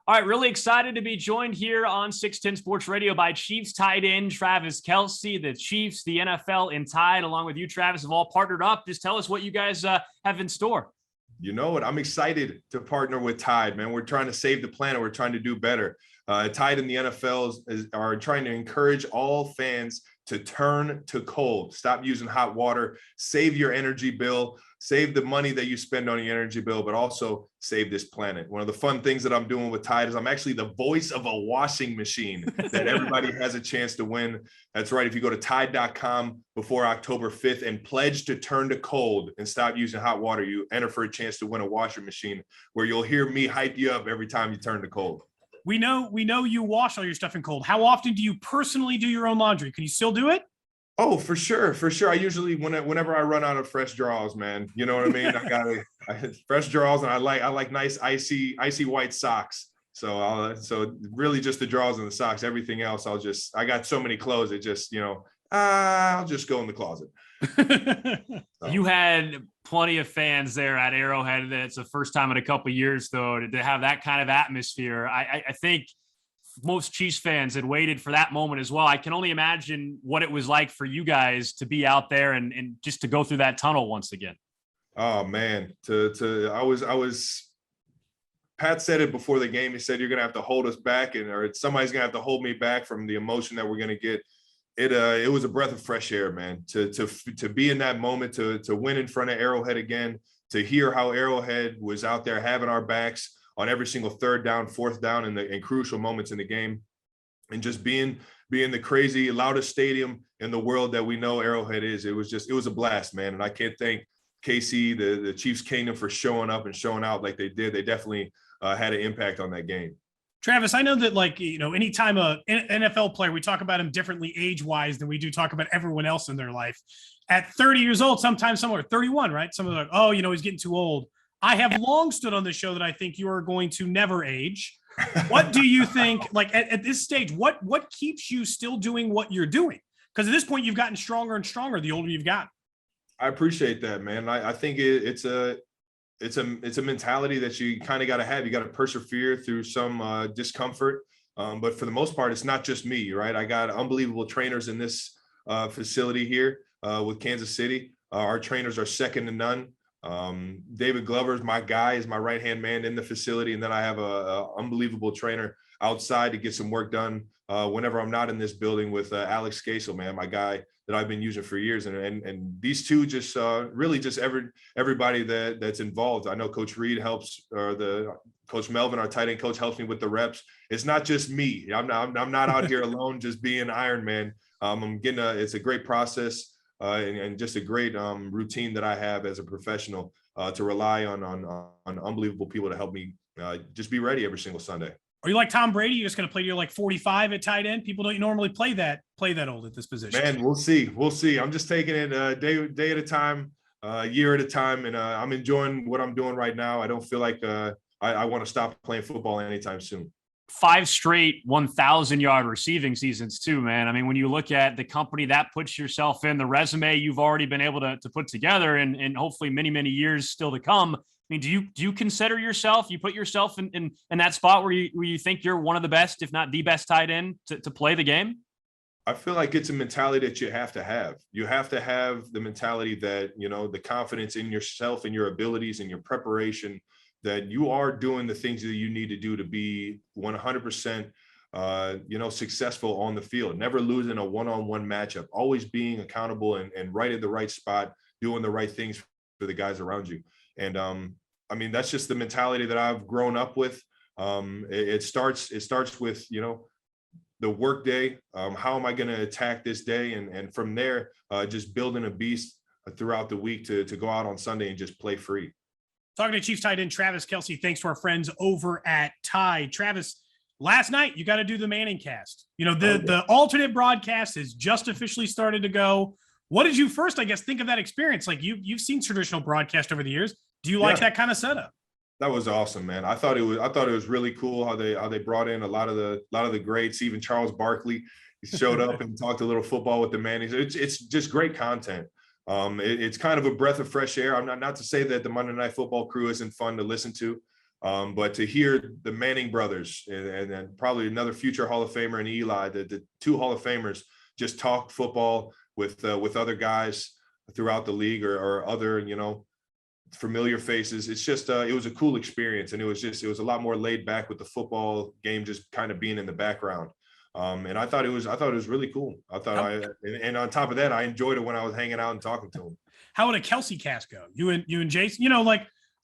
All right, really excited to be joined here on 610 Sports Radio by Chiefs tight end Travis Kelce. The Chiefs, the NFL, and Tide, along with you, Travis, have all partnered up. Just tell us what you guys have in store. You know what? I'm excited to partner with Tide, man. We're trying to save the planet. We're trying to do better. Tide and the NFL are trying to encourage all fans to turn to cold. Stop using hot water. Save your energy bill. Save the money that you spend on your energy bill, but also save this planet. One of the fun things that I'm doing with Tide is I'm actually the voice of a washing machine that everybody has a chance to win. That's right. If you go to Tide.com before October 5th and pledge to turn to cold and stop using hot water, you enter for a chance to win a washing machine where you'll hear me hype you up every time you turn to cold. We know you wash all your stuff in cold. How often do you personally do your own laundry? Can you still do it? Oh, for sure. I usually, whenever I run out of fresh drawers, man, you know what I mean? I got fresh drawers, and I like nice icy white socks. So really just the drawers and the socks. Everything else, I got so many clothes. It just, I'll just go in the closet. So. You had plenty of fans there at Arrowhead. It's the first time in a couple of years, though, to have that kind of atmosphere. I think most Chiefs fans had waited for that moment as well. I can only imagine what it was like for you guys to be out there and just to go through that tunnel once again. Oh man, Pat said it before the game. He said, you're going to have to hold us back or somebody's going to have to hold me back from the emotion that we're going to get. It was a breath of fresh air, man, to be in that moment, to win in front of Arrowhead again, to hear how Arrowhead was out there having our backs on every single third down, fourth down, and crucial moments in the game, and just being the crazy loudest stadium in the world that we know Arrowhead is. It was a blast, man. And I can't thank KC, the Chiefs Kingdom, for showing up and showing out like they did. They definitely had an impact on that game. Travis, I know that anytime a NFL player, we talk about him differently age-wise than we do talk about everyone else in their life. At 30 years old, sometimes some are 31, right? Some are like, oh, he's getting too old. I have long stood on this show that I think you are going to never age. What do you think, at this stage, what keeps you still doing what you're doing? Because at this point, you've gotten stronger and stronger the older you've gotten. I appreciate that, man. I think it's a mentality that you kind of got to have. You got to persevere through some discomfort. But for the most part, it's not just me, right? I got unbelievable trainers in this facility here with Kansas City. Our trainers are second to none. David Glover is my guy, is my right-hand man in the facility. And then I have a unbelievable trainer outside to get some work done whenever I'm not in this building with Alex Casel, man, my guy that I've been using for years. And these two just really just everybody that's involved. I know Coach Reed helps, Coach Melvin, our tight end coach, helps me with the reps. It's not just me. I'm not out here alone just being Iron Man. It's a great process. And just a great routine that I have as a professional to rely on unbelievable people to help me just be ready every single Sunday. Are you like Tom Brady? You're just going to play till you're like 45 at tight end? People don't normally play that old at this position. Man, we'll see. I'm just taking it day at a time, year at a time, and I'm enjoying what I'm doing right now. I don't feel like I want to stop playing football anytime soon. 5 straight 1,000-yard receiving seasons too, man. I mean, when you look at the company that puts yourself in, the resume you've already been able to put together and hopefully many, many years still to come. I mean, do you consider yourself, you put yourself in that spot where you think you're one of the best, if not the best tight end to play the game? I feel like it's a mentality that you have to have. You have to have the mentality that, the confidence in yourself and your abilities and your preparation, that you are doing the things that you need to do to be 100%, successful on the field, never losing a one-on-one matchup, always being accountable and right at the right spot, doing the right things for the guys around you. And that's just the mentality that I've grown up with. It starts with, the work day. How am I going to attack this day? And from there, just building a beast throughout the week to go out on Sunday and just play free. Talking to Chiefs tight end Travis Kelce, thanks to our friends over at Tide. Travis, last night you got to do the Manning cast. The alternate broadcast has just officially started to go. What did you first, I guess, think of that experience? Like you've seen traditional broadcast over the years. Do you like that kind of setup? That was awesome, man. I thought it was really cool how they brought in a lot of the greats. Even Charles Barkley, he showed up and talked a little football with the Mannings. It's just great content. It's kind of a breath of fresh air. I'm not to say that the Monday Night Football crew isn't fun to listen to, But to hear the Manning brothers and then probably another future Hall of Famer and Eli, the two Hall of Famers, just talk football with other guys throughout the league or other, familiar faces. It's just it was a cool experience, and it was a lot more laid back with the football game just kind of being in the background. And I thought it was really cool. And on top of that, I enjoyed it when I was hanging out and talking to him. How would a Kelce cast go? You and Jason,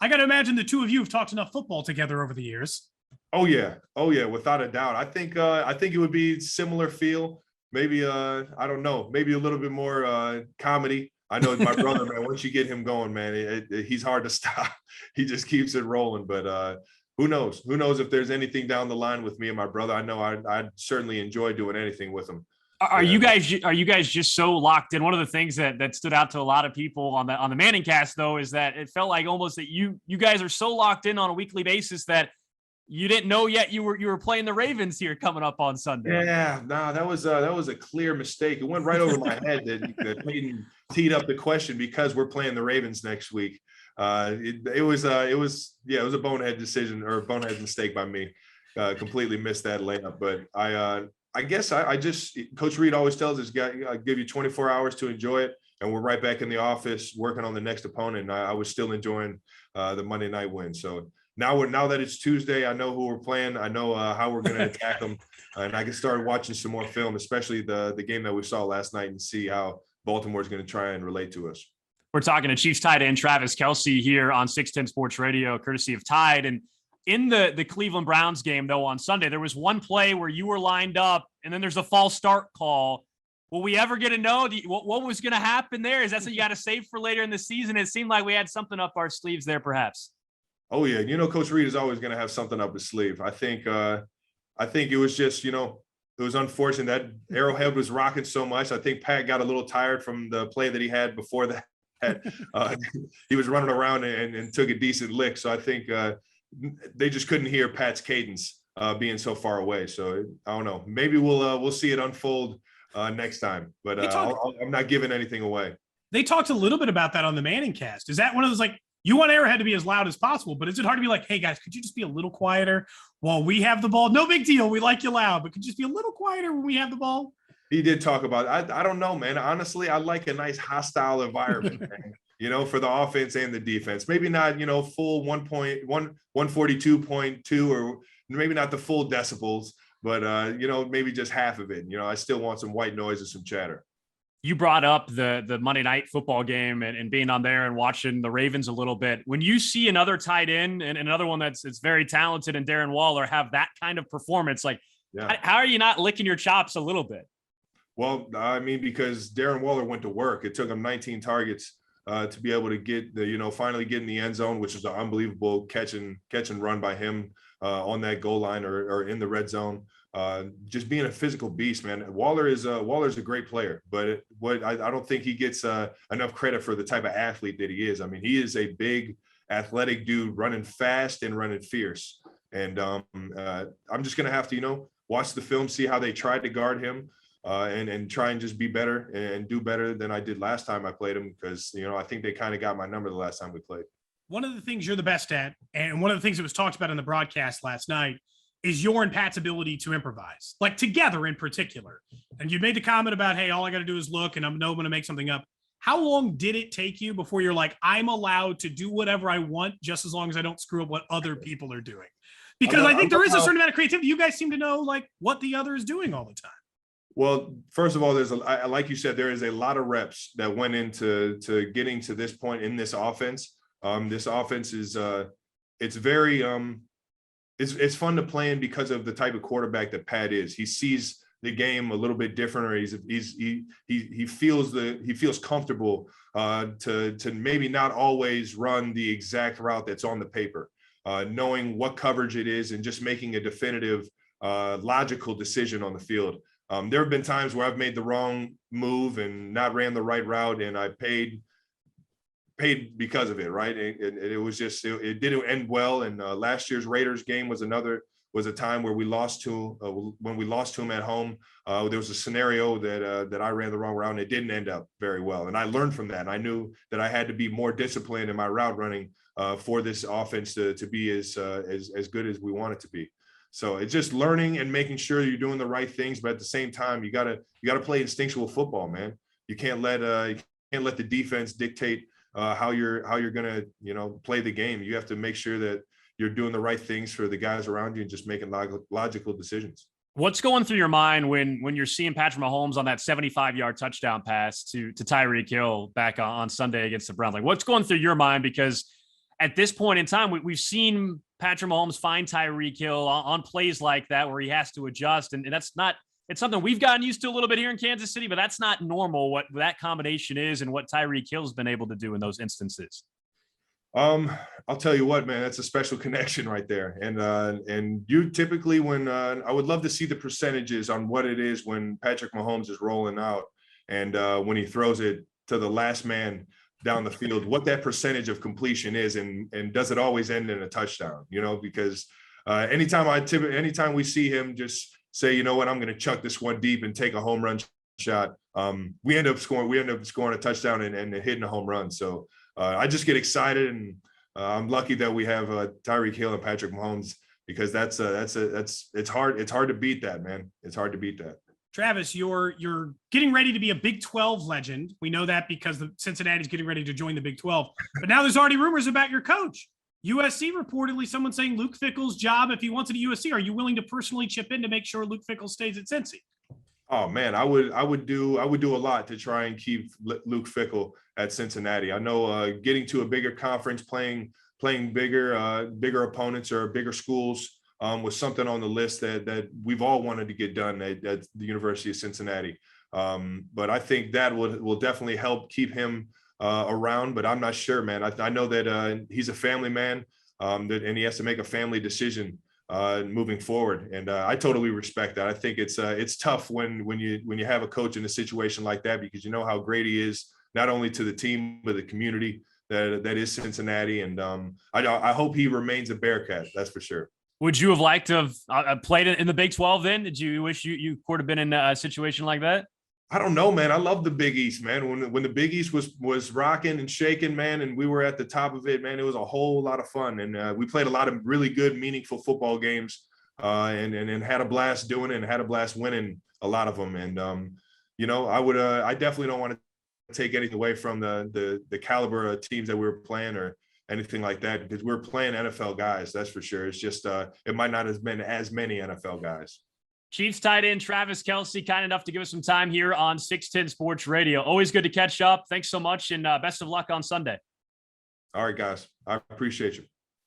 I got to imagine the two of you have talked enough football together over the years. Oh yeah, without a doubt. I think it would be similar feel. Maybe I don't know, maybe a little bit more comedy. I know my brother, man. Once you get him going, man, he's hard to stop. He just keeps it rolling. But who knows? Who knows if there's anything down the line with me and my brother? I know I'd certainly enjoy doing anything with him. Are you guys just so locked in? One of the things that stood out to a lot of people on the Manning cast, though, is that it felt like almost that you guys are so locked in on a weekly basis that you didn't know yet you were playing the Ravens here coming up on Sunday. Yeah, no, that was a clear mistake. It went right over my head that Peyton teed up the question because we're playing the Ravens next week. It was a bonehead decision or a bonehead mistake by me. Completely missed that layup, but I guess I just, Coach Reed always tells us, I give you 24 hours to enjoy it. And we're right back in the office working on the next opponent. And I was still enjoying the Monday night win. So now that it's Tuesday, I know who we're playing. I know how we're going to attack them. And I can start watching some more film, especially the game that we saw last night, and see how Baltimore is going to try and relate to us. We're talking to Chiefs tight end Travis Kelce here on 610 Sports Radio, courtesy of Tide. And in the Cleveland Browns game, though, on Sunday, there was one play where you were lined up, and then there's a false start call. Will we ever get to know what was going to happen there? Is that something you got to save for later in the season? It seemed like we had something up our sleeves there, perhaps. Oh yeah, Coach Reed is always going to have something up his sleeve. I think it was just, it was unfortunate that Arrowhead was rocking so much. I think Pat got a little tired from the play that he had before that. He was running around and took a decent lick. So I think they just couldn't hear Pat's cadence being so far away. So I don't know. Maybe we'll see it unfold next time. But I'm not giving anything away. They talked a little bit about that on the Manning cast. Is that one of those, like, you want Arrowhead to be as loud as possible, but is it hard to be like, hey guys, could you just be a little quieter while we have the ball? No big deal. We like you loud, but could you just be a little quieter when we have the ball? He did talk about it. I don't know, man. Honestly, I like a nice hostile environment, man, for the offense and the defense. Maybe not, full 142.2 or maybe not the full decibels, but, maybe just half of it. I still want some white noise and some chatter. You brought up the Monday night football game and being on there and watching the Ravens a little bit. When you see another tight end and another one that's very talented and Darren Waller have that kind of performance, how are you not licking your chops a little bit? Well, I mean, because Darren Waller went to work. It took him 19 targets to be able to get finally get in the end zone, which was an unbelievable catch and run by him on that goal line or in the red zone. Just being a physical beast, man. Waller's a great player, but I don't think he gets enough credit for the type of athlete that he is. I mean, he is a big athletic dude running fast and running fierce. And I'm just going to have to, watch the film, see how they tried to guard him and try and just be better and do better than I did last time I played him. Because, I think they kind of got my number the last time we played. One of the things you're the best at, and one of the things that was talked about in the broadcast last night, is your and Pat's ability to improvise, like together in particular. And you made the comment about, hey, all I got to do is look and I'm going to make something up. How long did it take you before you're like, I'm allowed to do whatever I want just as long as I don't screw up what other people are doing? Because I think there is a certain amount of creativity. You guys seem to know like what the other is doing all the time. Well, first of all, like you said, there is a lot of reps that went into getting to this point in this offense. This offense is it's very it's fun to play in because of the type of quarterback that Pat is. He sees the game a little bit different, or he feels comfortable to maybe not always run the exact route that's on the paper, knowing what coverage it is and just making a definitive, logical decision on the field. There have been times where I've made the wrong move and not ran the right route, and I paid paid because of it, right? And it was just it didn't end well. And last year's Raiders game was a time where we lost to when we lost to him at home. There was a scenario that I ran the wrong route, and it didn't end up very well. And I learned from that. And I knew that I had to be more disciplined in my route running for this offense to be as good as we want it to be. So it's just learning and making sure you're doing the right things, but at the same time, you gotta play instinctual football, man. You can't let the defense dictate how you're gonna play the game. You have to make sure that you're doing the right things for the guys around you and just making logical decisions. What's going through your mind when you're seeing Patrick Mahomes on that 75-yard touchdown pass to Tyreek Hill back on Sunday against the Browns? Like, what's going through your mind? Because at this point in time, we've seen Patrick Mahomes find Tyreek Hill on plays like that where he has to adjust, and that's not. It's something we've gotten used to a little bit here in Kansas City, but that's not normal what that combination is and what Tyreek Hill's been able to do in those instances. I'll tell you what, man, that's a special connection right there. And you typically when I would love to see the percentages on what it is when Patrick Mahomes is rolling out and when he throws it to the last man down the field, what that percentage of completion is, and does it always end in a touchdown? Because anytime we see him just say, you know what, I'm going to chuck this one deep and take a home run shot, we end up scoring a touchdown and hitting a home run. So I just get excited, and I'm lucky that we have Tyreek Hill and Patrick Mahomes, because it's hard to beat that, man. It's hard to beat that. Travis, you're getting ready to be a Big 12 legend. We know that because the Cincinnati's getting ready to join the Big 12. But now there's already rumors about your coach. USC reportedly, someone saying Luke Fickell's job if he wants it at USC. Are you willing to personally chip in to make sure Luke Fickell stays at Cincy? Oh man, I would do a lot to try and keep Luke Fickell at Cincinnati. I know getting to a bigger conference, playing bigger opponents or bigger schools was something on the list that we've all wanted to get done at the University of Cincinnati. But I think that will definitely help keep him around. But I'm not sure, man. I know that he's a family man, and he has to make a family decision moving forward, and I totally respect that. I think it's tough when you have a coach in a situation like that, because you know how great he is, not only to the team but the community that is Cincinnati. And I hope he remains a Bearcat. That's for sure. Would you have liked to have played in the Big 12 then? Did you wish you could have been in a situation like that? I don't know, man. I love the Big East, man. When the Big East was rocking and shaking, man, and we were at the top of it, man, it was a whole lot of fun. And we played a lot of really good, meaningful football games and had a blast doing it and had a blast winning a lot of them. And, I definitely don't want to take anything away from the caliber of teams that we were playing or anything like that, because we're playing NFL guys. That's for sure. It's just it might not have been as many NFL guys. Chiefs tight end Travis Kelce, kind enough to give us some time here on 610 Sports Radio. Always good to catch up. Thanks so much, and best of luck on Sunday. All right, guys. I appreciate you.